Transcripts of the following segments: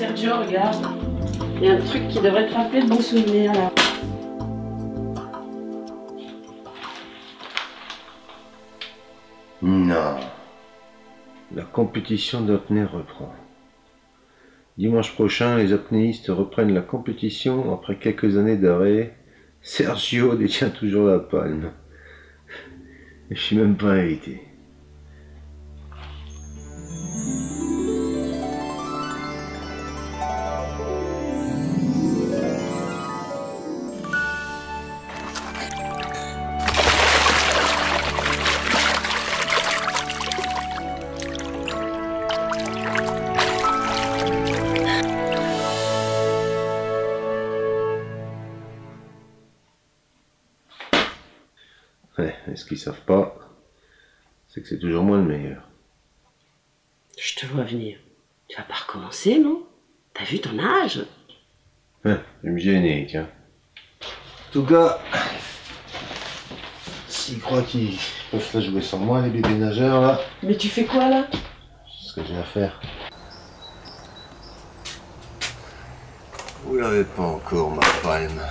Sergio, regarde. Il y a un truc qui devrait te rappeler de bons souvenirs là. Non. La compétition d'apnée reprend. Dimanche prochain, les apnéistes reprennent la compétition après quelques années d'arrêt. Sergio détient toujours la palme. Je suis même pas invité. Ouais, et ce qu'ils savent pas, c'est que c'est toujours moi le meilleur. Je te vois venir. Tu vas pas recommencer, non? T'as vu ton âge? Ouais, je vais me gêner, tiens. En tout cas, s'ils croient qu'ils peuvent se la jouer sans moi, les bébés nageurs, là... Mais tu fais quoi, là? C'est ce que j'ai à faire. Vous l'avez pas encore, ma palme.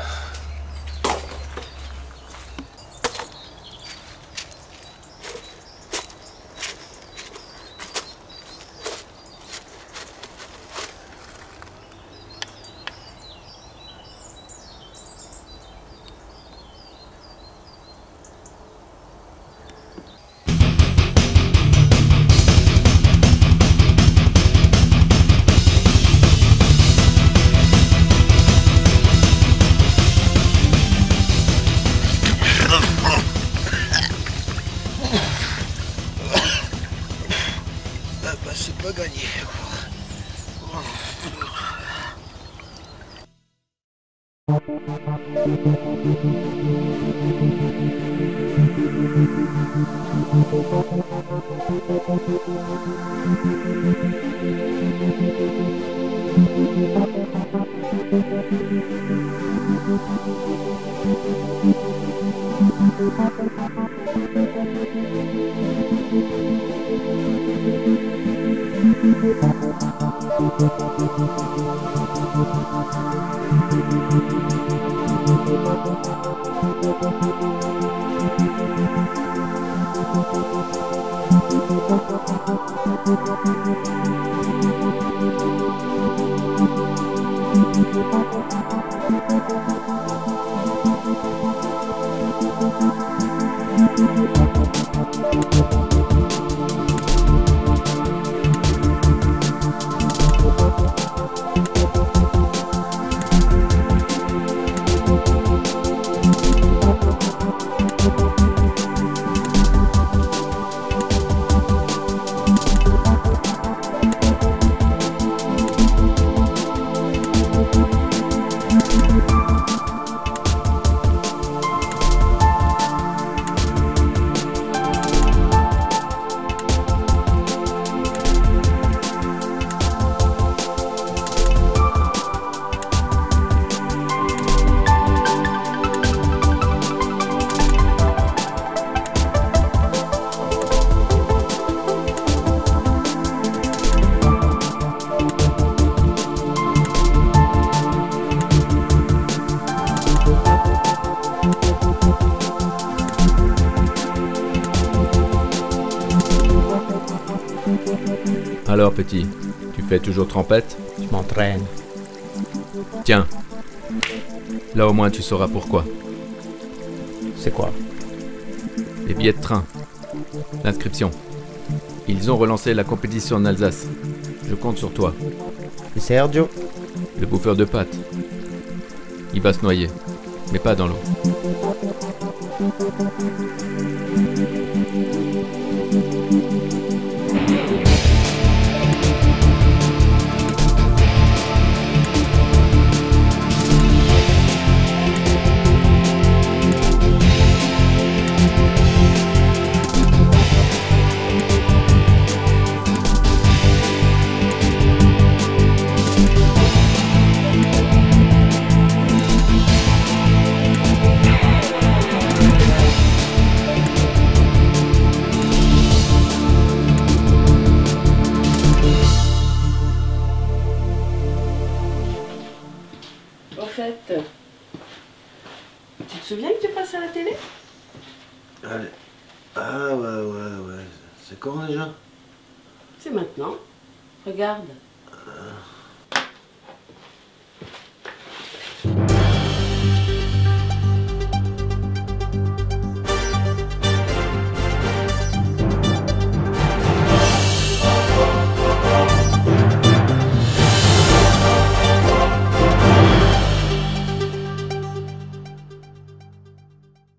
C'est pas gagné. Alors petit, tu fais toujours trempette? Je m'entraîne. Tiens, là au moins tu sauras pourquoi. C'est quoi? Les billets de train, l'inscription. Ils ont relancé la compétition en Alsace. Je compte sur toi. Et Sergio? Le bouffeur de pâtes. Il va se noyer, mais pas dans l'eau. Allez. Ah ouais. C'est quand déjà? C'est maintenant. Regarde.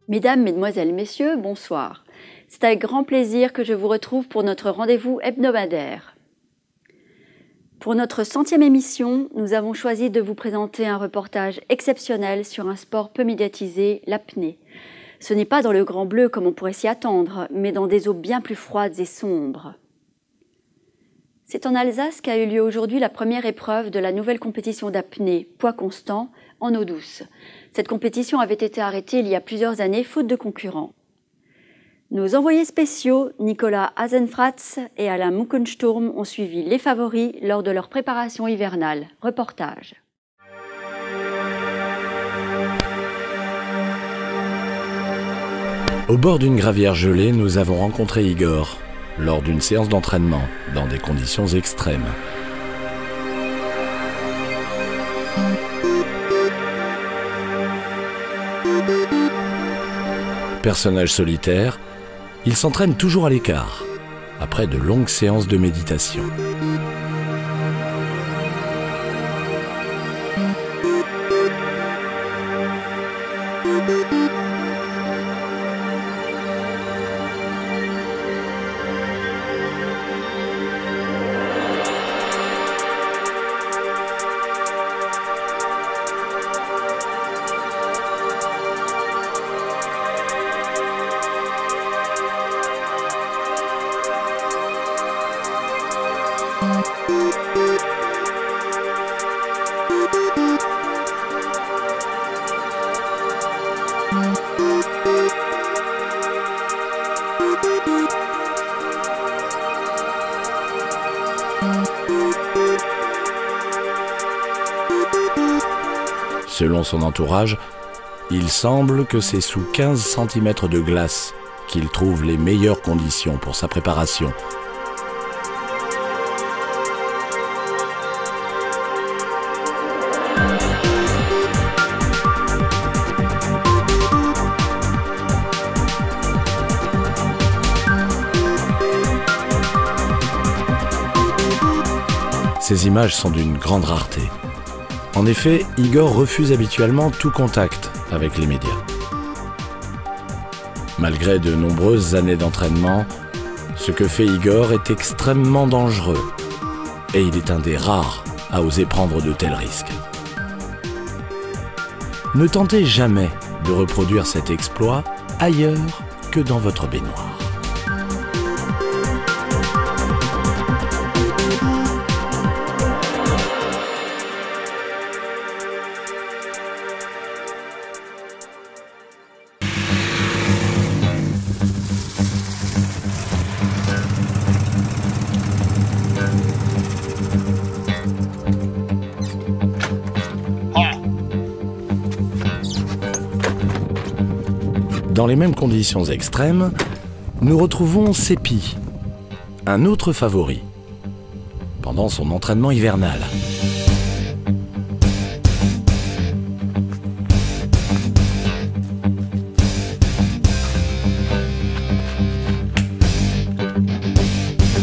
Mesdames, Mesdemoiselles, Messieurs, bonsoir. C'est avec grand plaisir que je vous retrouve pour notre rendez-vous hebdomadaire. Pour notre 100e émission, nous avons choisi de vous présenter un reportage exceptionnel sur un sport peu médiatisé, l'apnée. Ce n'est pas dans le Grand Bleu comme on pourrait s'y attendre, mais dans des eaux bien plus froides et sombres. C'est en Alsace qu'a eu lieu aujourd'hui la première épreuve de la nouvelle compétition d'apnée, poids constant, en eau douce. Cette compétition avait été arrêtée il y a plusieurs années, faute de concurrents. Nos envoyés spéciaux, Nicolas Hasenfratz et Alain Muckensturm, ont suivi les favoris lors de leur préparation hivernale. Reportage. Au bord d'une gravière gelée, nous avons rencontré Igor lors d'une séance d'entraînement dans des conditions extrêmes. Personnage solitaire, il s'entraîne toujours à l'écart, après de longues séances de méditation. Selon son entourage, il semble que c'est sous 15 cm de glace qu'il trouve les meilleures conditions pour sa préparation. Ces images sont d'une grande rareté. En effet, Igor refuse habituellement tout contact avec les médias. Malgré de nombreuses années d'entraînement, ce que fait Igor est extrêmement dangereux et il est un des rares à oser prendre de tels risques. Ne tentez jamais de reproduire cet exploit ailleurs que dans votre baignoire. Dans les mêmes conditions extrêmes, nous retrouvons Seppi, un autre favori, pendant son entraînement hivernal.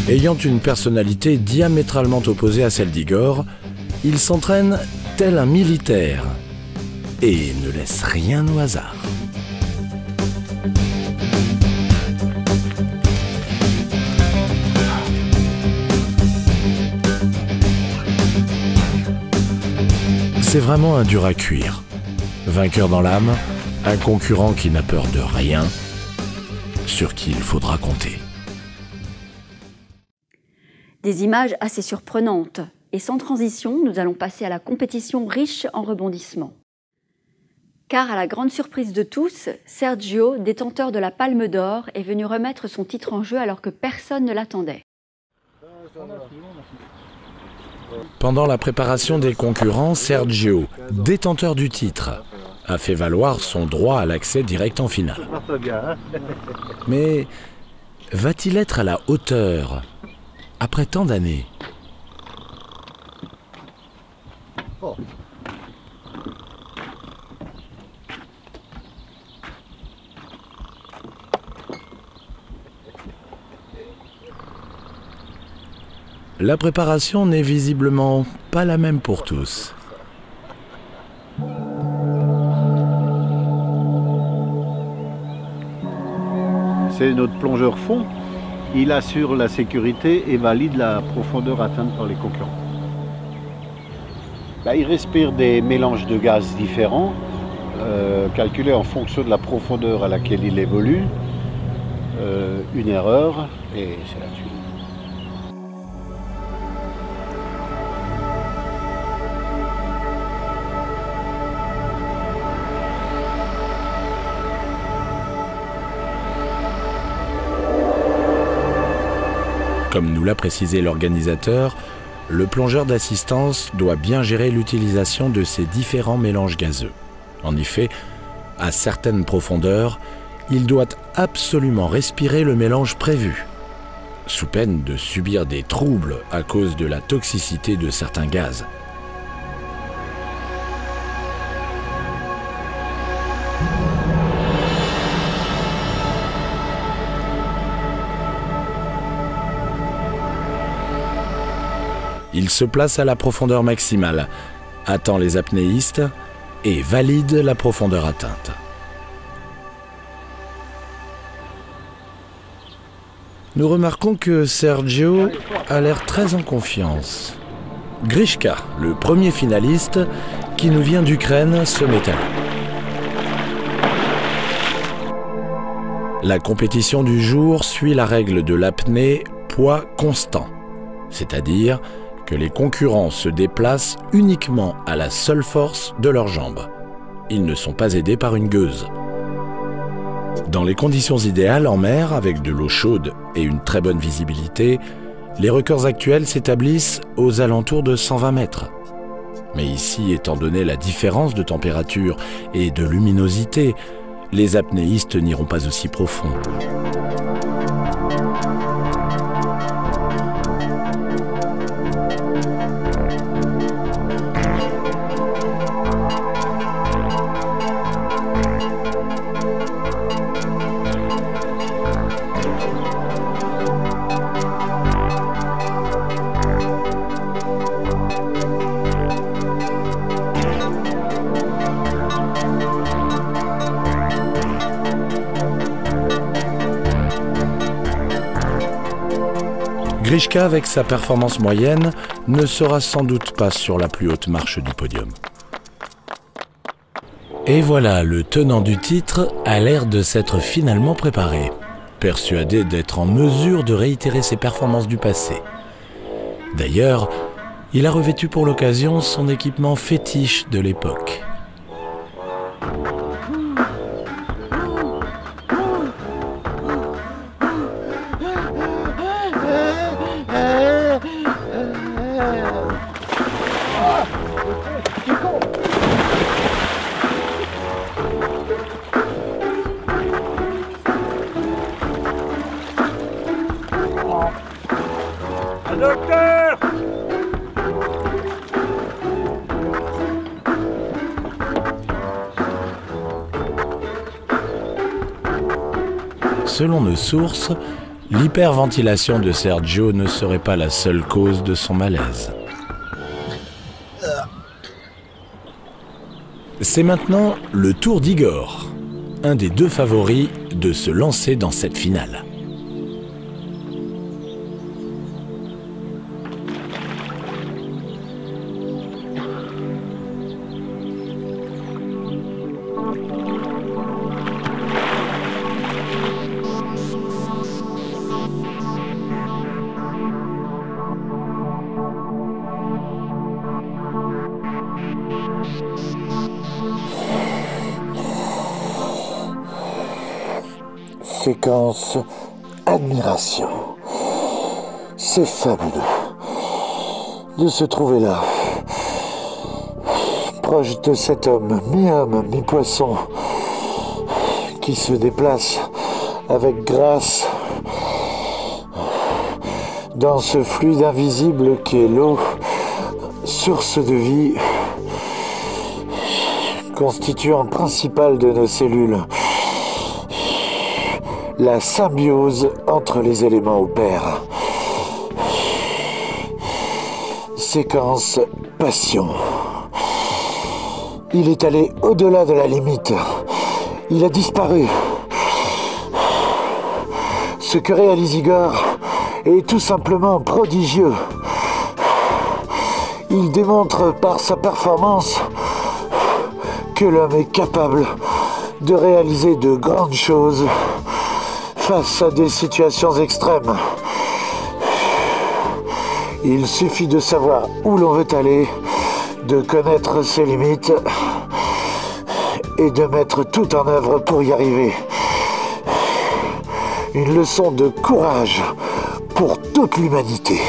Ayant une personnalité diamétralement opposée à celle d'Igor, il s'entraîne tel un militaire et ne laisse rien au hasard. C'est vraiment un dur à cuire. Vainqueur dans l'âme, un concurrent qui n'a peur de rien, sur qui il faudra compter. Des images assez surprenantes. Et sans transition, nous allons passer à la compétition riche en rebondissements. Car à la grande surprise de tous, Sergio, détenteur de la Palme d'Or, est venu remettre son titre en jeu alors que personne ne l'attendait. Pendant la préparation des concurrents, Sergio, détenteur du titre, a fait valoir son droit à l'accès direct en finale. Mais va-t-il être à la hauteur après tant d'années? La préparation n'est visiblement pas la même pour tous. C'est notre plongeur fond. Il assure la sécurité et valide la profondeur atteinte par les concurrents. Là, il respire des mélanges de gaz différents, calculés en fonction de la profondeur à laquelle il évolue. Une erreur et c'est là-dessus. Comme nous l'a précisé l'organisateur, le plongeur d'assistance doit bien gérer l'utilisation de ces différents mélanges gazeux. En effet, à certaines profondeurs, il doit absolument respirer le mélange prévu, sous peine de subir des troubles à cause de la toxicité de certains gaz. Il se place à la profondeur maximale, attend les apnéistes et valide la profondeur atteinte. Nous remarquons que Sergio a l'air très en confiance. Grishka, le premier finaliste, qui nous vient d'Ukraine, se met à l'eau. La compétition du jour suit la règle de l'apnée poids constant, c'est-à-dire que les concurrents se déplacent uniquement à la seule force de leurs jambes. Ils ne sont pas aidés par une gueuse. Dans les conditions idéales en mer, avec de l'eau chaude et une très bonne visibilité, les records actuels s'établissent aux alentours de 120 mètres. Mais ici, étant donné la différence de température et de luminosité, les apnéistes n'iront pas aussi profond. Grishka, avec sa performance moyenne, ne sera sans doute pas sur la plus haute marche du podium. Et voilà, le tenant du titre a l'air de s'être finalement préparé, persuadé d'être en mesure de réitérer ses performances du passé. D'ailleurs, il a revêtu pour l'occasion son équipement fétiche de l'époque. Selon nos sources, l'hyperventilation de Sergio ne serait pas la seule cause de son malaise. C'est maintenant le tour d'Igor, un des deux favoris de se lancer dans cette finale. Séquence admiration. C'est fabuleux de se trouver là, m'approche de cet homme, mi-homme, mi-poisson, qui se déplace avec grâce dans ce fluide invisible qu'est l'eau, source de vie, constituant principal de nos cellules. La symbiose entre les éléments opère. Séquence passion. Il est allé au-delà de la limite. Il a disparu. Ce que réalise Igor est tout simplement prodigieux. Il démontre par sa performance que l'homme est capable de réaliser de grandes choses face à des situations extrêmes. Il suffit de savoir où l'on veut aller, de connaître ses limites et de mettre tout en œuvre pour y arriver. Une leçon de courage pour toute l'humanité.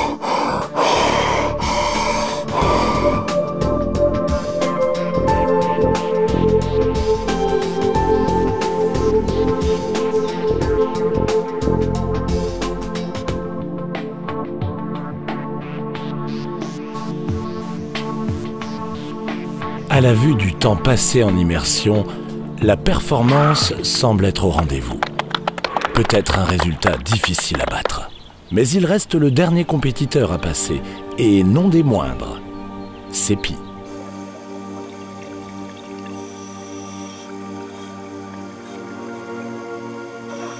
À la vue du temps passé en immersion, la performance semble être au rendez-vous. Peut-être un résultat difficile à battre. Mais il reste le dernier compétiteur à passer, et non des moindres, Seppi.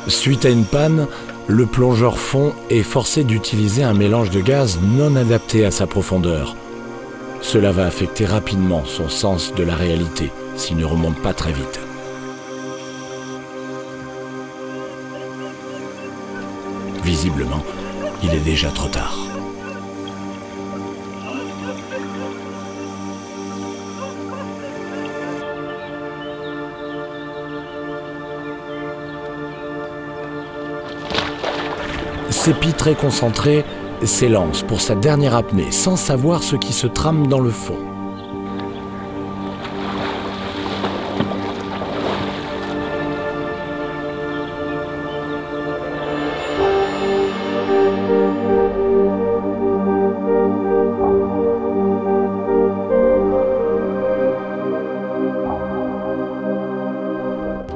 Suite à une panne, le plongeur fond est forcé d'utiliser un mélange de gaz non adapté à sa profondeur. Cela va affecter rapidement son sens de la réalité s'il ne remonte pas très vite. Visiblement, il est déjà trop tard. Seppi, très concentré, s'élance pour sa dernière apnée sans savoir ce qui se trame dans le fond.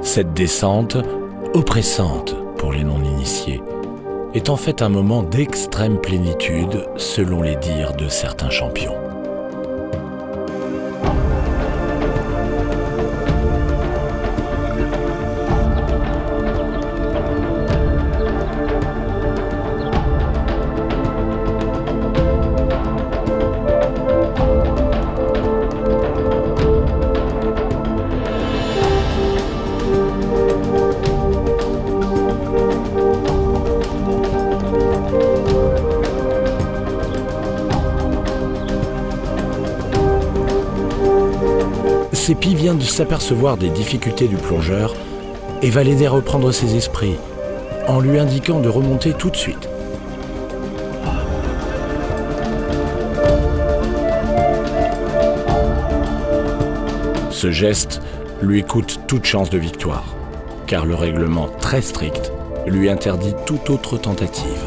Cette descente, oppressante pour les non-initiés, est en fait un moment d'extrême plénitude selon les dires de certains champions. Seppi vient de s'apercevoir des difficultés du plongeur et va l'aider à reprendre ses esprits en lui indiquant de remonter tout de suite. Ce geste lui coûte toute chance de victoire, car le règlement très strict lui interdit toute autre tentative.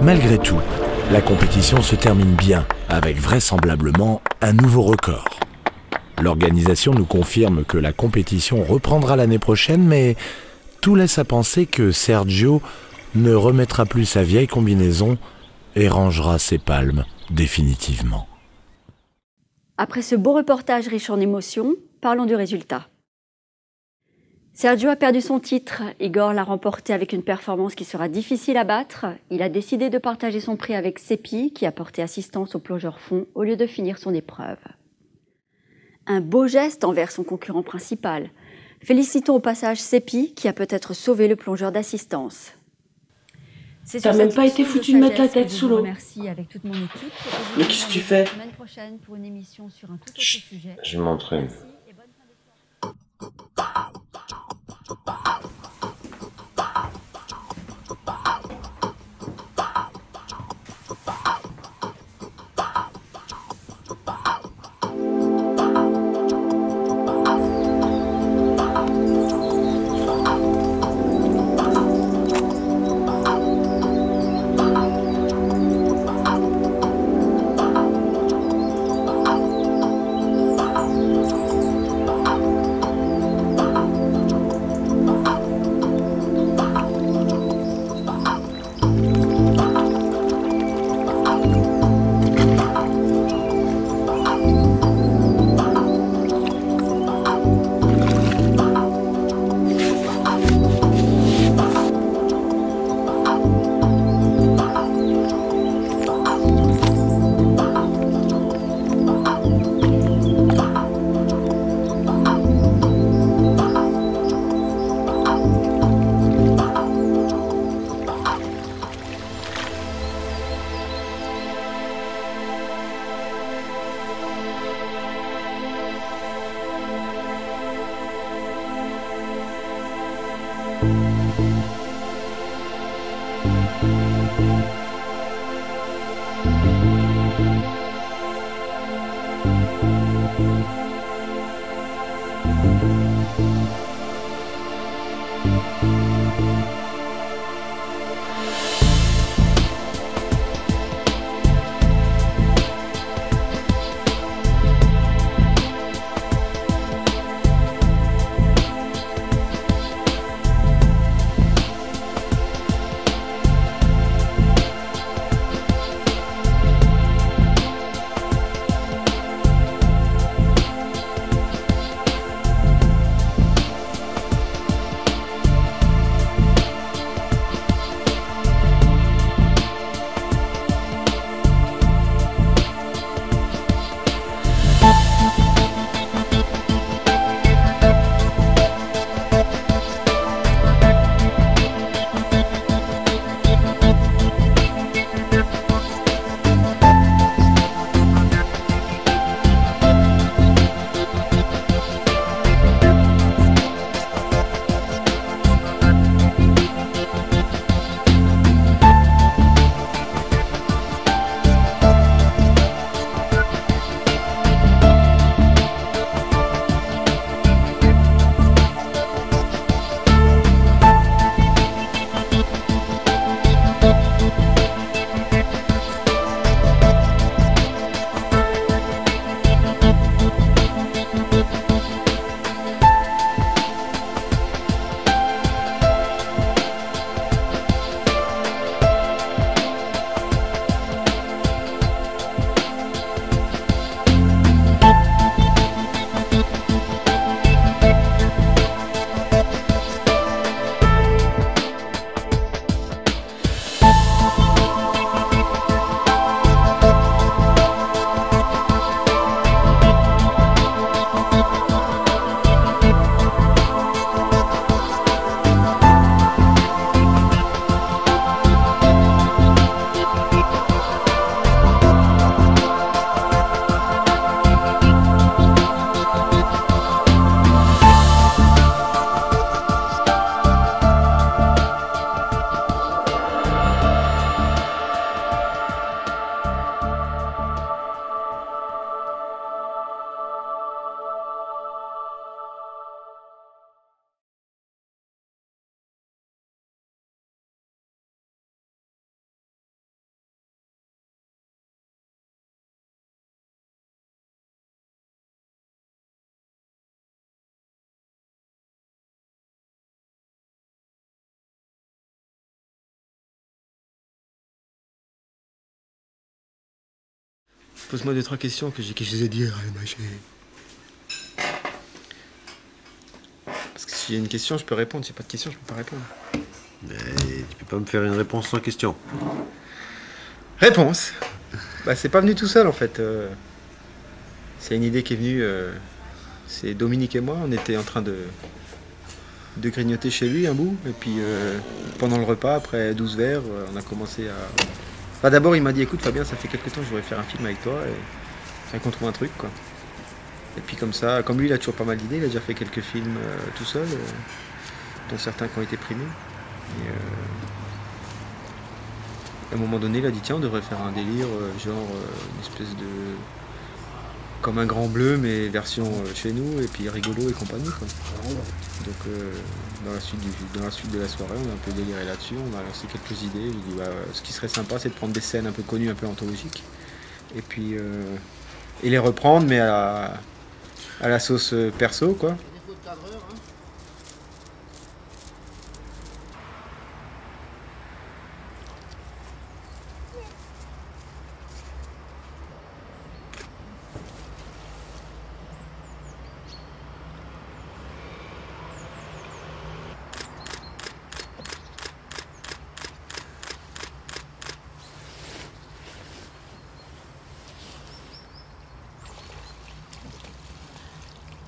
Malgré tout, la compétition se termine bien, avec vraisemblablement un nouveau record. L'organisation nous confirme que la compétition reprendra l'année prochaine, mais tout laisse à penser que Sergio ne remettra plus sa vieille combinaison et rangera ses palmes définitivement. Après ce beau reportage riche en émotions, parlons du résultat. Sergio a perdu son titre, Igor l'a remporté avec une performance qui sera difficile à battre. Il a décidé de partager son prix avec Seppi, qui a porté assistance au plongeur fond au lieu de finir son épreuve. Un beau geste envers son concurrent principal. Félicitons au passage Seppi qui a peut-être sauvé le plongeur d'assistance. T'as même pas été foutu de mettre la tête sous l'eau. Remercie avec toute mon équipe. Mais qu'est-ce que tu fais? La semaine prochaine pour une émission sur un tout autre Chut, sujet. je m'entraîne. Merci et bonne fin de soirée. Pose-moi 2-3 questions que j'ai quelque chose à dire. Parce que s'il y a une question, je peux répondre. S'il n'y a pas de question, je peux pas répondre. Mais tu peux pas me faire une réponse sans question. Réponse. Bah c'est pas venu tout seul en fait. C'est une idée qui est venue C'est Dominique et moi, on était en train de grignoter chez lui un bout. Et puis pendant le repas, après 12 verres, on a commencé à... Enfin, d'abord il m'a dit, écoute Fabien, ça fait quelques temps que je voudrais faire un film avec toi. Et il qu'on trouve un truc quoi. Et puis comme ça, comme lui il a toujours pas mal d'idées, il a déjà fait quelques films tout seul, dont certains qui ont été primés. Et, à un moment donné, il a dit tiens, on devrait faire un délire, genre une espèce de... comme un Grand Bleu, mais version chez nous, et puis rigolo et compagnie, quoi. Donc dans la suite de la soirée, on a un peu déliré là-dessus, on a lancé quelques idées. Il dit ce qui serait sympa, c'est de prendre des scènes un peu connues, un peu anthologiques, et puis et les reprendre, mais à la sauce perso, quoi.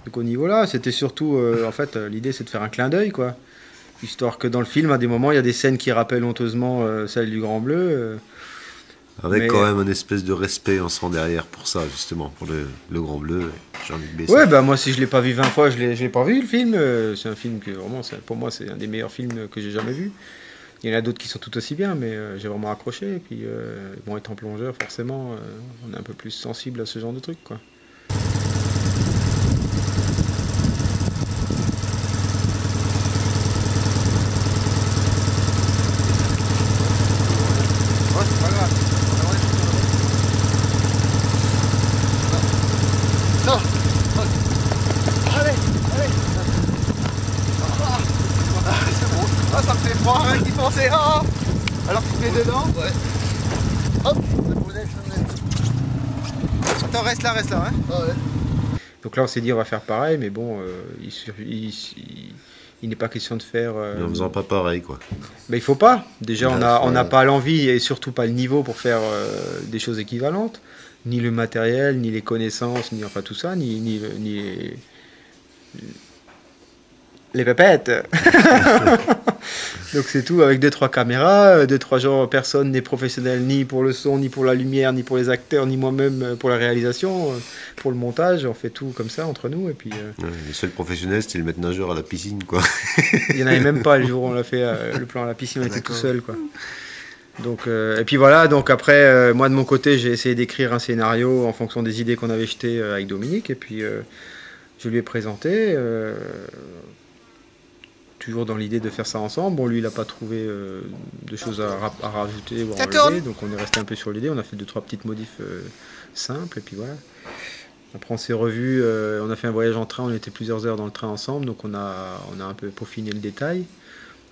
Donc au niveau là, c'était surtout, en fait, l'idée c'est de faire un clin d'œil, quoi. Histoire que dans le film, à des moments, il y a des scènes qui rappellent honteusement celles du Grand Bleu. Avec quand même un espèce de respect, on sent derrière pour ça, justement, pour le Grand Bleu, Jean-Luc Besson. Ouais, bah moi si je l'ai pas vu 20 fois, je l'ai pas vu le film. C'est un film que vraiment, pour moi, c'est un des meilleurs films que j'ai jamais vu. Il y en a d'autres qui sont tout aussi bien, mais j'ai vraiment accroché. Et puis, bon, étant plongeur, forcément, on est un peu plus sensible à ce genre de trucs, quoi. Ça me fait froid, hein, qui pensait, oh alors tu mets dedans. Ouais. Hop, attends, reste là, hein. Ah ouais. Donc là, on s'est dit, on va faire pareil, mais bon, il n'est pas question de faire... Mais en faisant pas pareil, quoi. Ben, il faut pas. Déjà, on n'a pas l'envie et surtout pas le niveau pour faire des choses équivalentes. Ni le matériel, ni les connaissances, ni enfin tout ça, ni les pépettes. Donc c'est tout avec 2-3 caméras, 2-3 gens, personne n'est professionnel ni pour le son, ni pour la lumière, ni pour les acteurs, ni moi-même pour la réalisation, pour le montage, on fait tout comme ça entre nous. Et puis, ouais, le seul professionnel c'était le maître nageur à la piscine, quoi. Il n'y en avait même pas le jour où on l'a fait, le plan à la piscine, on était tout seul, quoi. Donc, et puis voilà, donc après, moi de mon côté, j'ai essayé d'écrire un scénario en fonction des idées qu'on avait jetées avec Dominique, et puis je lui ai présenté, toujours dans l'idée de faire ça ensemble. Bon, lui, il n'a pas trouvé de choses à rajouter ou à enlever, donc on est resté un peu sur l'idée, on a fait 2-3 petites modifs simples, et puis voilà. Après, on s'est revus, on a fait un voyage en train, on était plusieurs heures dans le train ensemble, donc on a un peu peaufiné le détail.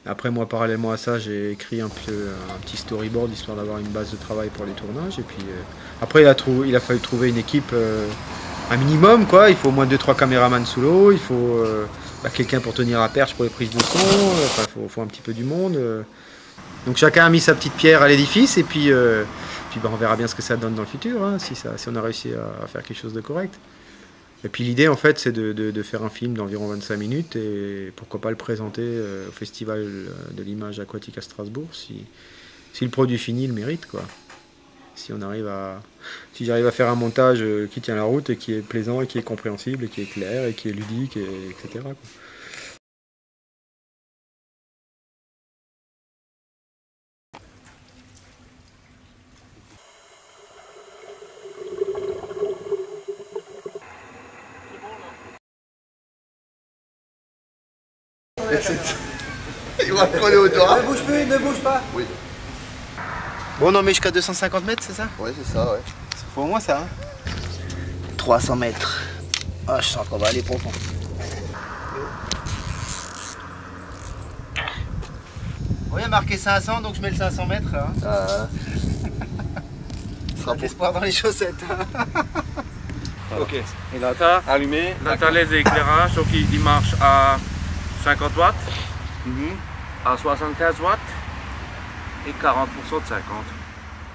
Après, moi, parallèlement à ça, j'ai écrit un petit storyboard, histoire d'avoir une base de travail pour les tournages. Et puis, après, il a fallu trouver une équipe, un minimum, quoi. Il faut au moins 2-3 caméramans sous l'eau, il faut quelqu'un pour tenir la perche pour les prises de son, enfin, il faut un petit peu du monde. Donc, chacun a mis sa petite pierre à l'édifice, et puis on verra bien ce que ça donne dans le futur, hein, si on a réussi à faire quelque chose de correct. Et puis l'idée en fait c'est de faire un film d'environ 25 minutes et pourquoi pas le présenter au Festival de l'image aquatique à Strasbourg si le produit fini le mérite, quoi. Si j'arrive à faire un montage qui tient la route et qui est plaisant et qui est compréhensible et qui est clair et qui est ludique, etc., quoi. Il va coller au doigt. Ne bouge plus, ne bouge pas. Oui. Bon, non, mais jusqu'à 250 mètres, c'est ça? Ouais, c'est ça, ouais. Faut au moins ça, hein. 300 mètres. Ah, je sens qu'on va aller profond. Oui, il y a marqué 500, donc je mets le 500 mètres, là. Hein. Sera l'espoir dans les chaussettes. Ok. Et là, t'as allumé. Là, t'as les éclairages, donc il marche à 50 watts, à 75 watts et 40% de 50.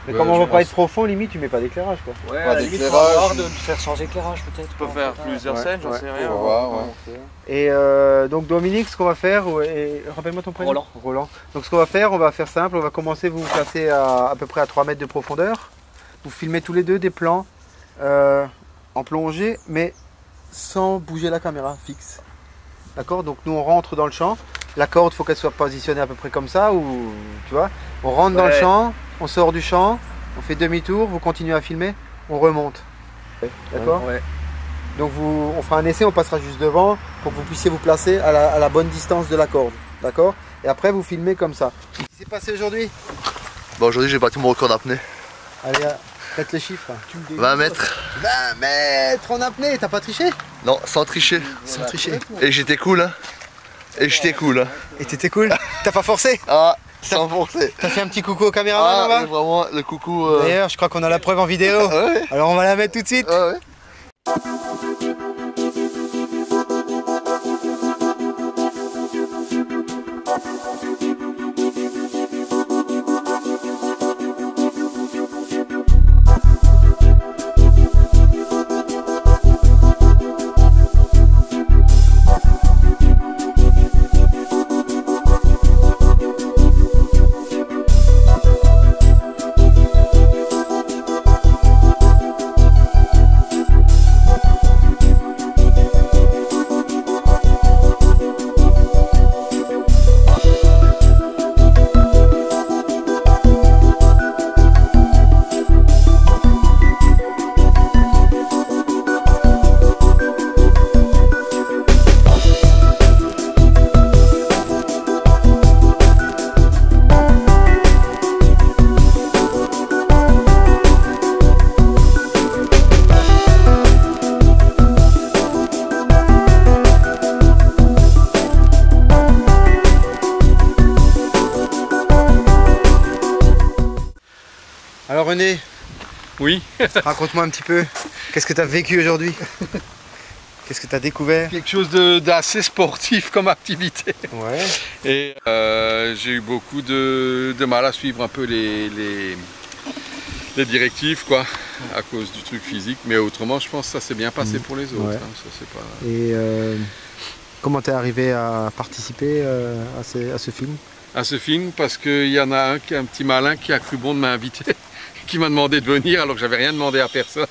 Mais comme on va pas être profond, limite tu mets pas d'éclairage quoi. Ouais, Pas à la limite, d'éclairage. on va voir de faire sans éclairage peut-être. On peut faire plusieurs scènes, j'en sais rien. On va voir, ouais. Et donc Dominique, ce qu'on va faire, rappelle-moi ton prénom. Roland. Donc ce qu'on va faire simple, on va commencer, vous vous placez à peu près à 3 mètres de profondeur. Vous filmez tous les deux des plans en plongée, mais sans bouger la caméra fixe. D'accord? Donc nous on rentre dans le champ. La corde, il faut qu'elle soit positionnée à peu près comme ça, ou tu vois. On rentre dans le champ, on sort du champ, on fait demi-tour, vous continuez à filmer, on remonte. D'accord? Ouais. Donc on fera un essai, on passera juste devant pour que vous puissiez vous placer à la bonne distance de la corde. D'accord? Et après vous filmez comme ça. Qu'est-ce qui s'est passé aujourd'hui? Bon, aujourd'hui j'ai battu mon record d'apnée. Allez, faites les chiffres. 20 mètres. 20 mètres en apnée, t'as pas triché? Non, sans tricher. Sans tricher. Et j'étais cool, hein. Et j'étais cool, hein. Et t'étais cool? T'as pas forcé? Ah, sans forcer. T'as fait un petit coucou au caméraman là-bas? Vraiment, le coucou. D'ailleurs, je crois qu'on a la preuve en vidéo. Ouais. Alors on va la mettre tout de suite. Ouais. Alors René, oui. Raconte-moi un petit peu, qu'est-ce que tu as vécu aujourd'hui? Qu'est-ce que tu as découvert? Quelque chose d'assez sportif comme activité. Ouais. Et j'ai eu beaucoup de mal à suivre un peu les directives quoi, à cause du truc physique. Mais autrement, je pense que ça s'est bien passé pour les autres. Ouais. Hein, ça, c'est pas... Et comment tu es arrivé à participer à ce film? À ce film, parce qu'il y en a un petit malin qui a cru bon de m'inviter, qui m'a demandé de venir alors que j'avais rien demandé à personne.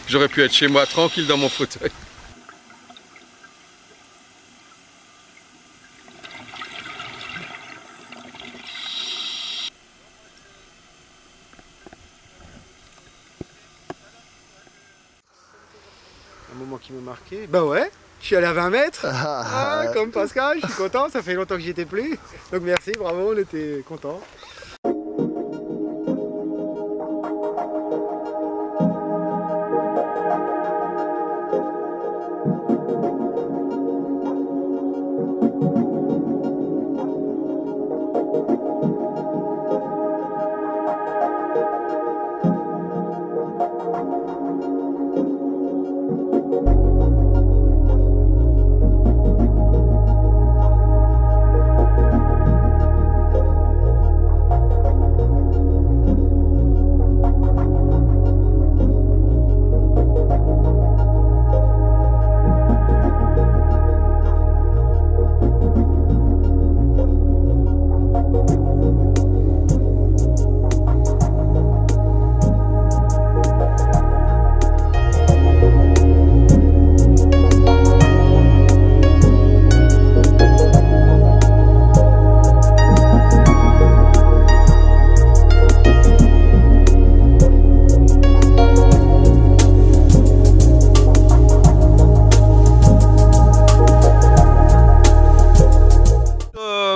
J'aurais pu être chez moi tranquille dans mon fauteuil. Un moment qui m'a marqué. Bah ouais, je suis allé à 20 mètres. Comme Pascal, je suis content, ça fait longtemps que j'y étais plus. Donc merci, bravo, on était contents.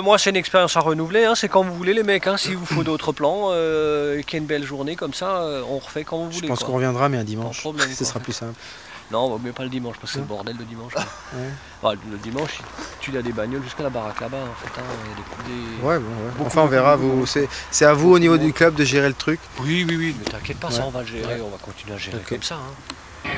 Moi c'est une expérience à renouveler, hein. C'est quand vous voulez les mecs, hein. S'il vous faut d'autres plans, qu'il y ait une belle journée comme ça, on refait quand vous voulez. Je pense qu'on reviendra mais un dimanche, ce sera plus simple. Non, mais pas le dimanche parce que c'est le bordel le dimanche. Enfin, le dimanche, tu as des bagnoles jusqu'à la baraque là-bas en fait. Hein. Il y a des... Ouais, bon, enfin on verra, c'est à vous au niveau du club de gérer le truc. Oui, mais t'inquiète pas, ça on va le gérer, on va continuer à gérer comme ça. Hein.